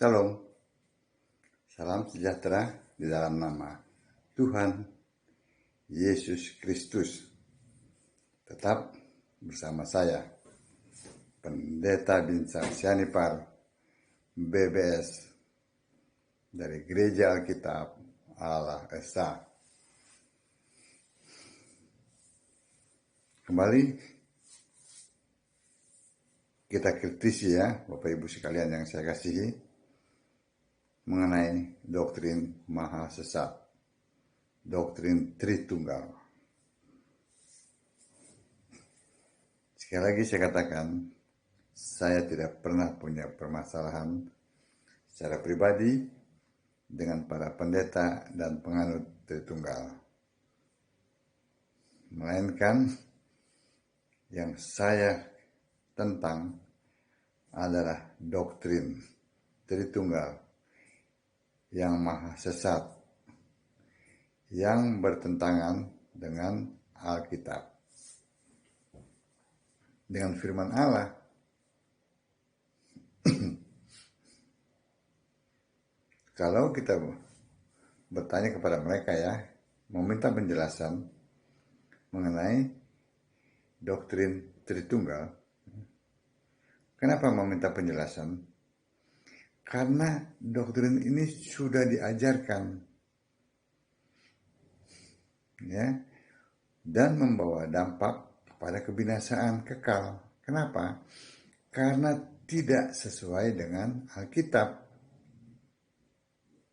Shalom, salam sejahtera di dalam nama Tuhan Yesus Kristus. Tetap bersama saya, Pendeta Binsar Sianipar, BBS, dari Gereja Alkitab Allah Esa. Kembali kita kritisi ya, Bapak Ibu sekalian yang saya kasihi, mengenai doktrin maha sesat, doktrin Tritunggal. Sekali lagi saya katakan, saya tidak pernah punya permasalahan secara pribadi dengan para pendeta dan penganut Tritunggal. Melainkan yang saya tentang adalah doktrin Tritunggal yang maha sesat, yang bertentangan dengan Alkitab, dengan firman Allah. Kalau kita bertanya kepada mereka ya, meminta penjelasan mengenai doktrin Tritunggal, kenapa meminta penjelasan? Karena doktrin ini sudah diajarkan ya, dan membawa dampak kepada kebinasaan kekal. Kenapa? Karena tidak sesuai dengan Alkitab.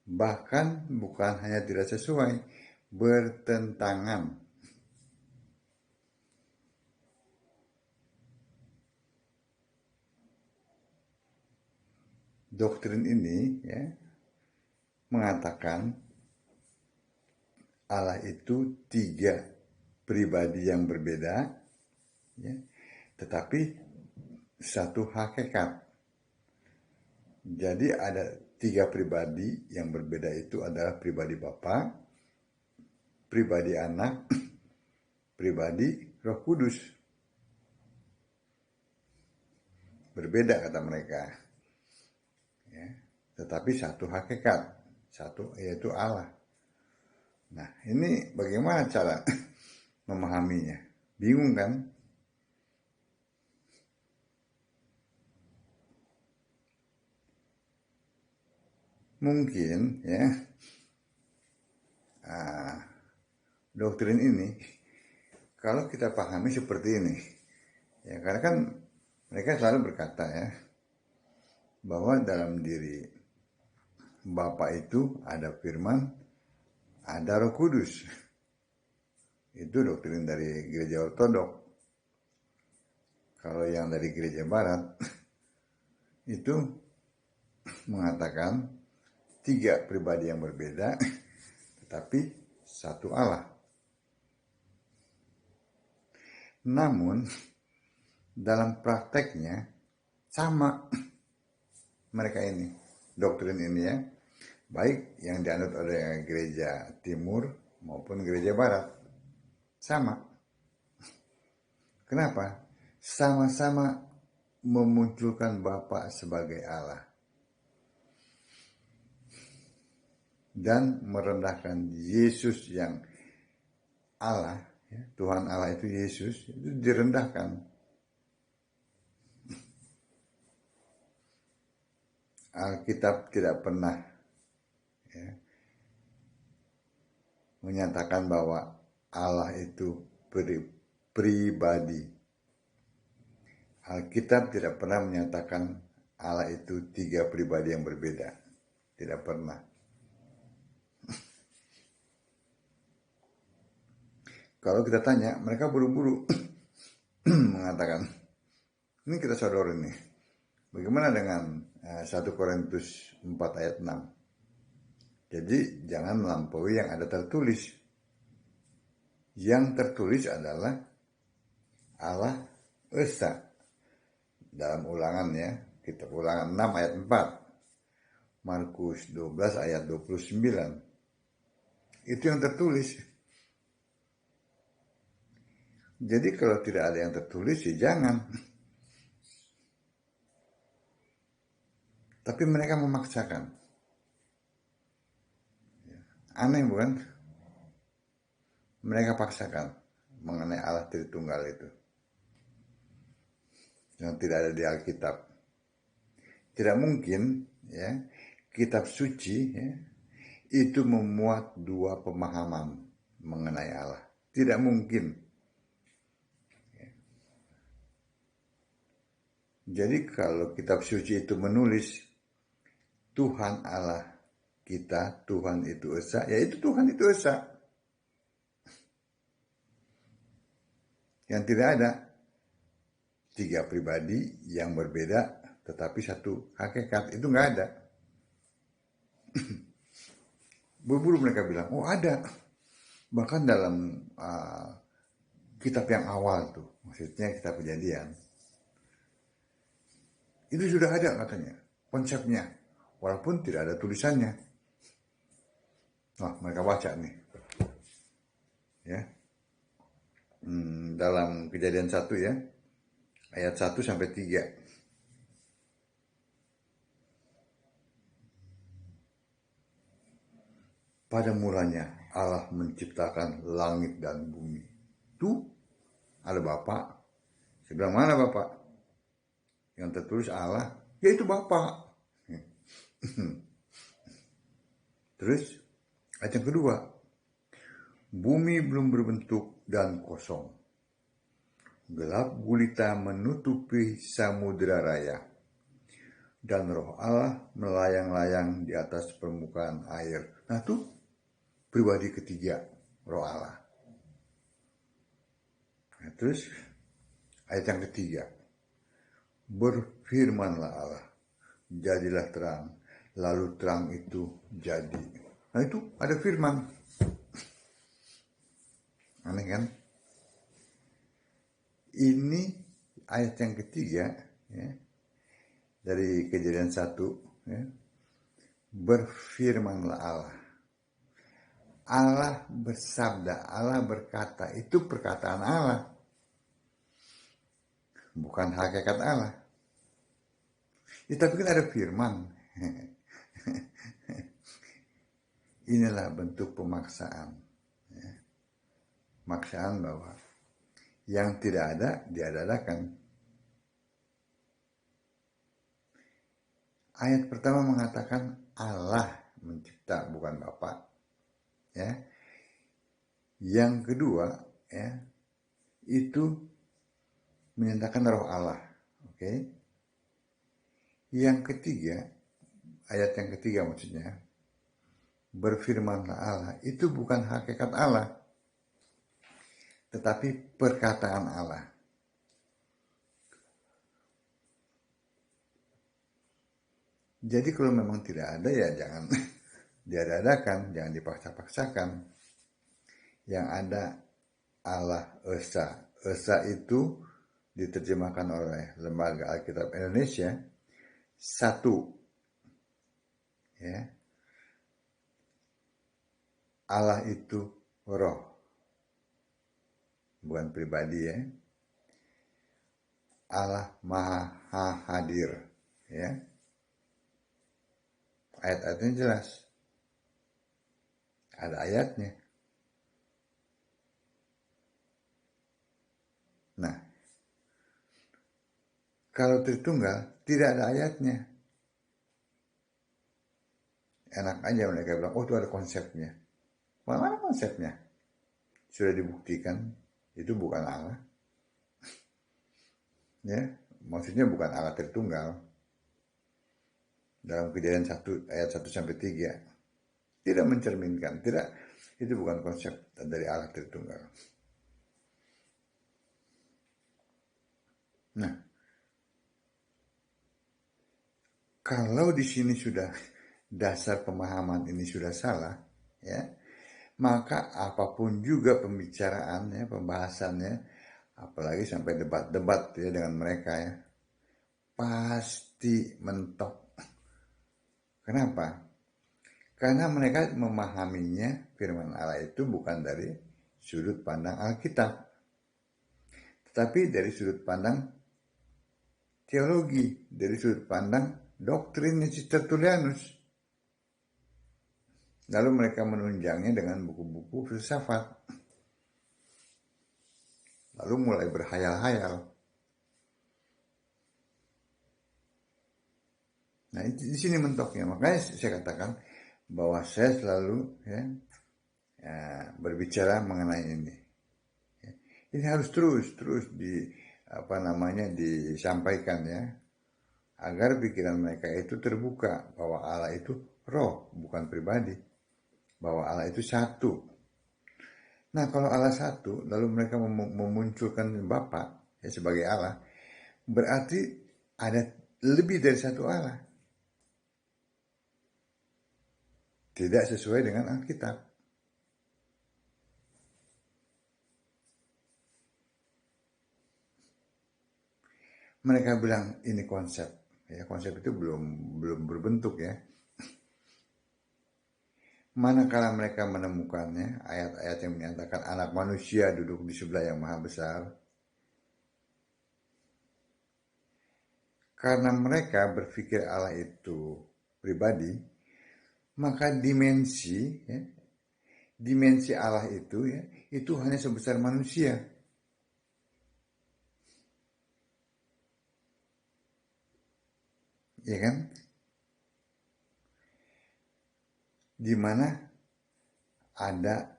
Bahkan bukan hanya tidak sesuai, bertentangan. Doktrin ini ya, mengatakan Allah itu 3 pribadi yang berbeda, ya, tetapi satu hakikat. Jadi ada 3 pribadi yang berbeda, itu adalah pribadi Bapa, pribadi Anak, pribadi Roh Kudus. Berbeda kata mereka, ya, tetapi satu hakikat, satu yaitu Allah. Nah, ini bagaimana cara memahaminya? Bingung kan? Mungkin ya, doktrin ini kalau kita pahami seperti ini, ya, karena kan mereka selalu berkata ya, bahwa dalam diri Bapa itu ada firman, ada Roh Kudus. Itu doktrin dari gereja ortodok. Kalau yang dari gereja barat itu mengatakan 3 pribadi yang berbeda, tetapi satu Allah. Namun dalam prakteknya sama mereka ini, doktrin ini ya, baik yang dianut oleh gereja timur maupun gereja barat, sama. Kenapa? Sama-sama memunculkan Bapa sebagai Allah dan merendahkan Yesus yang Allah, ya, Tuhan Allah itu Yesus, itu direndahkan. Alkitab tidak pernah ya, menyatakan bahwa Allah itu pribadi. Alkitab tidak pernah menyatakan Allah itu 3 pribadi yang berbeda. Tidak pernah. Kalau kita tanya, mereka buru-buru mengatakan, ini kita sodor ini. Bagaimana dengan 1 Korintus 4 ayat 6? Jadi jangan melampaui yang ada tertulis. Yang tertulis adalah Allah Esa. Dalam ulangan ya, kitab ulangan 6 ayat 4. Markus 12 ayat 29. Itu yang tertulis. Jadi kalau tidak ada yang tertulis ya jangan. Tapi mereka memaksakan. Aneh bukan? Mereka paksakan mengenai Allah Tritunggal itu. Yang tidak ada di Alkitab. Tidak mungkin ya kitab suci ya, itu memuat dua pemahaman mengenai Allah. Tidak mungkin. Jadi kalau kitab suci itu menulis Tuhan Allah kita, Tuhan itu Esa, ya itu Tuhan itu Esa. Yang tidak ada tiga pribadi yang berbeda tetapi satu hakikat, itu nggak ada. Buru-buru mereka bilang, oh ada. Bahkan dalam kitab yang awal tuh, maksudnya kitab Kejadian, itu sudah ada katanya konsepnya, walaupun tidak ada tulisannya. Nah, mereka baca nih, ya, dalam Kejadian 1 ya, ayat 1 sampai 3. Pada mulanya Allah menciptakan langit dan bumi. Tuh, ada Bapak. Saya bilang, mana Bapak? Yang tertulis Allah, ya itu Bapak. Terus, ayat yang kedua, bumi belum berbentuk dan kosong. Gelap gulita menutupi samudera raya. Dan roh Allah melayang-layang di atas permukaan air. Nah tuh, pribadi ketiga, roh Allah. Nah, terus, ayat yang ketiga, berfirmanlah Allah, jadilah terang, lalu terang itu jadi. Nah itu ada firman. Aneh kan? Ini ayat yang ketiga ya, dari Kejadian 1 ya, berfirmanlah Allah. Allah bersabda, Allah berkata, itu perkataan Allah. Bukan hakikat Allah. Ya, tapi kan ada firman. Inilah bentuk pemaksaan. Ya. Maksaan bahwa yang tidak ada diadakan. Ayat pertama mengatakan Allah mencipta, bukan Bapa. Ya. Yang kedua, ya, itu menyatakan roh Allah. Oke. Yang ketiga, ayat yang ketiga maksudnya, berfirmanlah Allah, itu bukan hakikat Allah, tetapi perkataan Allah. Jadi kalau memang tidak ada ya jangan diadakan, jangan dipaksa-paksakan. Yang ada Allah Esa. Esa itu diterjemahkan oleh Lembaga Alkitab Indonesia satu. Ya. Allah itu roh. Bukan pribadi ya. Allah Maha Hadir. Ya. Ayat-ayatnya jelas. Ada ayatnya. Nah, kalau Tritunggal tidak ada ayatnya. Enak aja mereka bilang, oh itu ada konsepnya. Mana konsepnya? Sudah dibuktikan itu bukan Allah. Ya, maksudnya bukan Allah Tritunggal. Dalam Kejadian 1 ayat 1 sampai 3 tidak mencerminkan, tidak, itu bukan konsep dari Allah Tritunggal. Nah, kalau di sini sudah dasar pemahaman ini sudah salah, ya, maka apapun juga pembicaraannya, pembahasannya, apalagi sampai debat-debat ya dengan mereka ya, pasti mentok. Kenapa? Karena mereka memahaminya firman Allah itu bukan dari sudut pandang Alkitab, tetapi dari sudut pandang teologi, dari sudut pandang doktrinnya si Tertullianus. Lalu mereka menunjangnya dengan buku-buku filsafat. Lalu mulai berhayal-hayal. Nah, di sini mentoknya. Makanya saya katakan bahwa saya selalu berbicara mengenai ini. Ini harus terus disampaikan ya, agar pikiran mereka itu terbuka bahwa Allah itu roh, bukan pribadi, bahwa Allah itu satu. Nah, kalau Allah satu, lalu mereka memunculkan Bapa ya sebagai Allah, berarti ada lebih dari satu Allah. Tidak sesuai dengan Alkitab. Mereka bilang ini konsep. Ya, konsep itu belum berbentuk ya. Manakala mereka menemukannya, ayat-ayat yang menyatakan anak manusia duduk di sebelah yang maha besar, karena mereka berpikir Allah itu pribadi, maka dimensi Allah itu hanya sebesar manusia. Ya kan? Di mana ada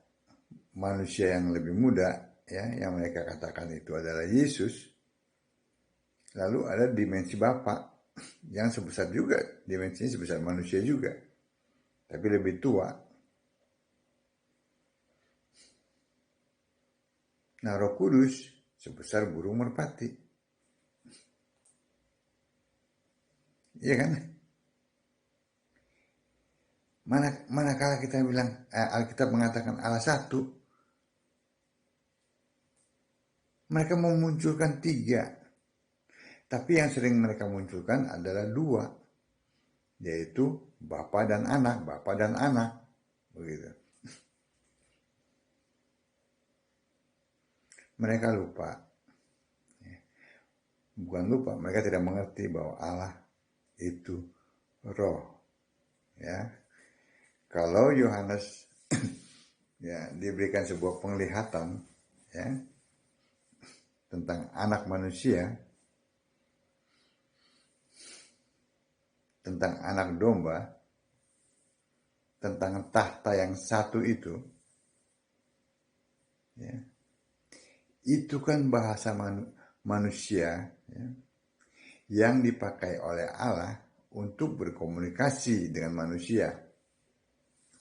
manusia yang lebih muda ya, yang mereka katakan itu adalah Yesus. Lalu ada dimensi Bapa yang sebesar juga, dimensinya sebesar manusia juga, tapi lebih tua. Nah, Roh Kudus sebesar burung merpati. Iya kan? Manakala kita bilang Alkitab mengatakan Allah satu, mereka memunculkan tiga. Tapi yang sering mereka munculkan adalah dua, yaitu Bapa dan Anak, begitu. Mereka lupa, bukan lupa, mereka tidak mengerti bahwa Allah itu roh. Ya, kalau Yohanes ya diberikan sebuah penglihatan ya tentang anak manusia, tentang anak domba, tentang tahta yang satu itu, ya, itu kan bahasa manusia ya, yang dipakai oleh Allah untuk berkomunikasi dengan manusia,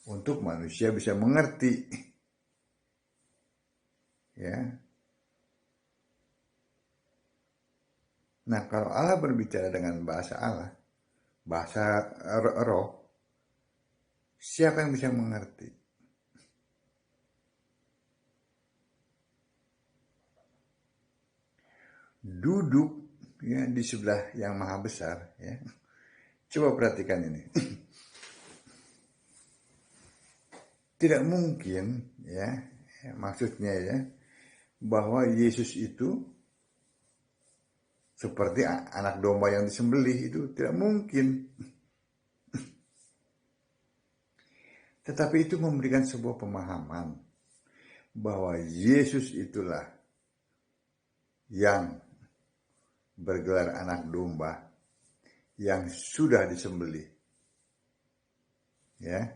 untuk manusia bisa mengerti, ya. Nah, kalau Allah berbicara dengan bahasa Allah, bahasa roh, siapa yang bisa mengerti? Duduk ya di sebelah yang maha besar ya. Coba perhatikan ini. Tidak mungkin ya, maksudnya ya, bahwa Yesus itu seperti anak domba yang disembelih, itu tidak mungkin. Tetapi itu memberikan sebuah pemahaman bahwa Yesus itulah yang bergelar anak domba yang sudah disembelih. Ya.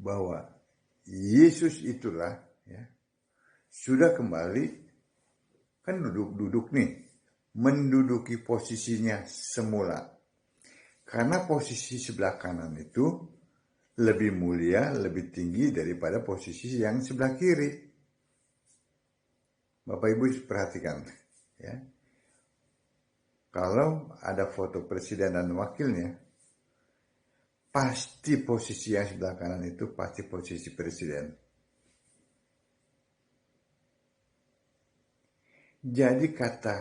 Bahwa Yesus itulah ya, sudah kembali, kan duduk nih, menduduki posisinya semula. Karena posisi sebelah kanan itu lebih mulia, lebih tinggi daripada posisi yang sebelah kiri. Bapak Ibu perhatikan ya. Kalau ada foto presiden dan wakilnya, pasti posisi yang sebelah kanan itu pasti posisi presiden. Jadi kata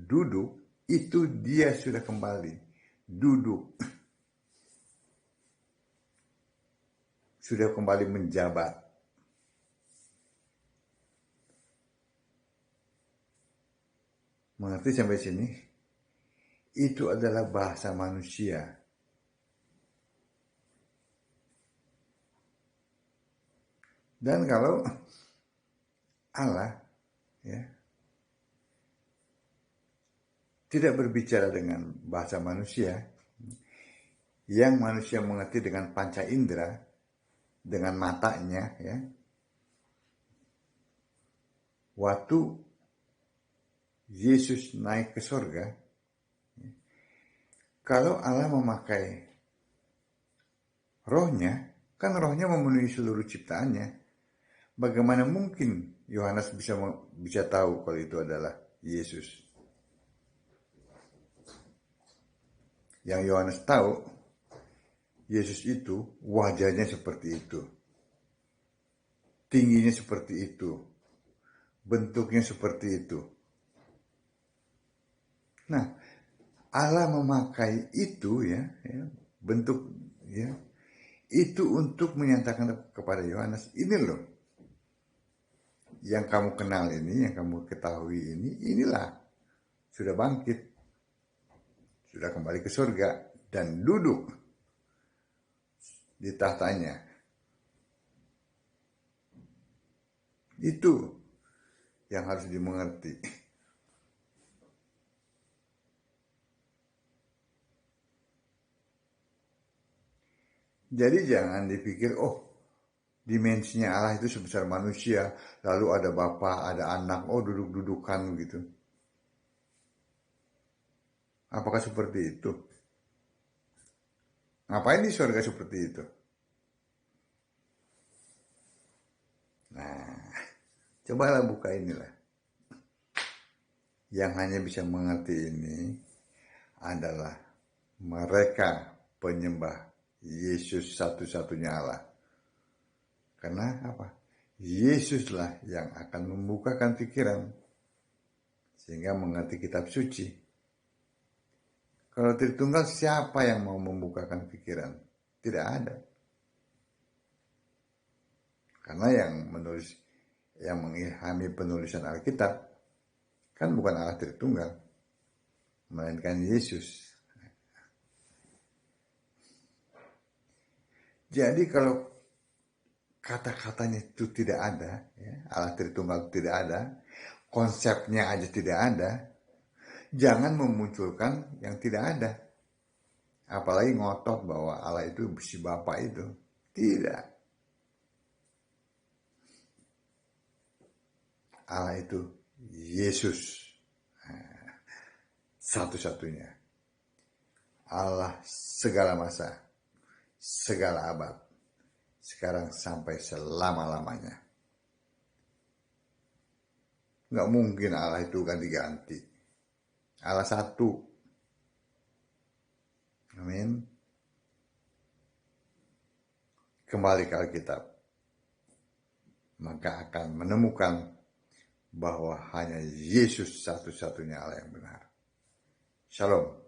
duduk itu dia sudah kembali duduk, sudah kembali menjabat. Mengerti sampai sini? Itu adalah bahasa manusia. Dan kalau Allah ya tidak berbicara dengan bahasa manusia, yang manusia mengerti dengan panca indera, dengan matanya, ya. Waktu Yesus naik ke surga, kalau Allah memakai rohnya, kan rohnya memenuhi seluruh ciptaannya. Bagaimana mungkin Yohanes bisa tahu kalau itu adalah Yesus? Yang Yohanes tahu, Yesus itu wajahnya seperti itu, tingginya seperti itu, bentuknya seperti itu. Nah, Allah memakai itu ya bentuk ya itu untuk menyatakan kepada Yohanes, ini loh yang kamu kenal ini, yang kamu ketahui ini, inilah sudah bangkit, sudah kembali ke surga dan duduk di tahtanya. Itu yang harus dimengerti. Jadi jangan dipikir, oh dimensinya Allah itu sebesar manusia, lalu ada Bapa, ada anak, oh duduk-dudukan gitu. Apakah seperti itu? Ngapain di surga seperti itu? Nah, cobalah buka inilah. Yang hanya bisa mengerti ini adalah mereka penyembah Yesus satu-satunya Allah. Karena apa? Yesuslah yang akan membukakan pikiran sehingga mengerti kitab suci. Kalau Tritunggal, siapa yang mau membukakan pikiran? Tidak ada. Karena yang mengilhami penulisan Alkitab kan bukan Allah Tritunggal, melainkan Yesus. Jadi kalau kata-katanya itu tidak ada, ya, Allah Tritunggal tidak ada, konsepnya aja tidak ada, jangan memunculkan yang tidak ada. Apalagi ngotot bahwa Allah itu si Bapa itu. Tidak. Allah itu Yesus. Satu-satunya. Allah segala masa, segala abad. Sekarang sampai selama-lamanya. Nggak mungkin Allah itu ganti-ganti. Allah satu. Amin. Kembali ke Alkitab. Maka akan menemukan bahwa hanya Yesus satu-satunya Allah yang benar. Shalom.